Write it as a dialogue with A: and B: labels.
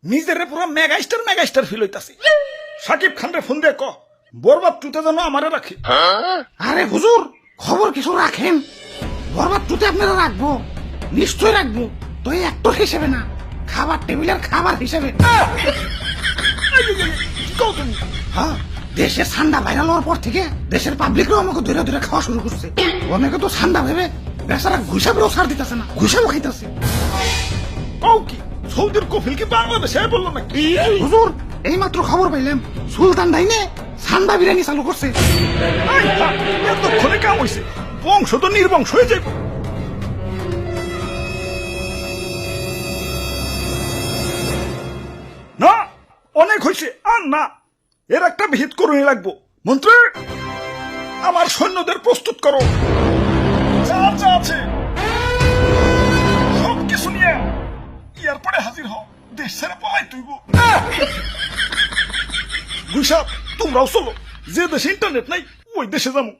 A: নিজেরে পুরো megastar feel হইতাছি। Shakib Khan রে ফোন দিয়ে ক বরবাদ টুতে যেন আমারে রাখে।
B: আরে হুজুর খবর কিছু রাখেন, বরবাদ টুতে আপনারা রাখবো, নিশ্চয় রাখবো। তো এই অ্যাক্টর হিসেবে না, খাবার টেবিলের খাবার হিসেবে।
A: কি কও তুমি?
B: হ্যাঁ, দেশে ঠান্ডা ভাইরাল হওয়ার পর থেকে দেশের পাবলিকরাও আমাকে ধরে ধরে খাওয়া শুরু করছে। অনেকে তো ঠান্ডা ভেবে বেচারা ঘুষাবেও ছাড় দিতেছে না, ঘুষাবো খাইতেছে।
A: কও কি সৌদির কফিল কি বাংলাদেশে বললো নাকি?
B: হুজুর এইমাত্র খবর পাইলাম সুলতান ডাইনে ঠান্ডা বিরিয়ানি চালু করছে।
A: আই থাক, এতক্ষণে কাম হইছে, বংশ তো নির্বংশ হয়ে যাইব। না, অনেক হয়েছে, আর না, এর একটা ভিত করুনি লাগবো। মন্ত্রী, আমার সৈন্যদের প্রস্তুত করো, যা যা আছে সব কিছু নিয়ে এয়ারপোর্টে হাজির হও, দেশ ছেড়ে পলাই তুইব। গুইসাপ, তোমরাও চলো, যে দেশে ইন্টারনেট নাই ওই দেশে যাবো।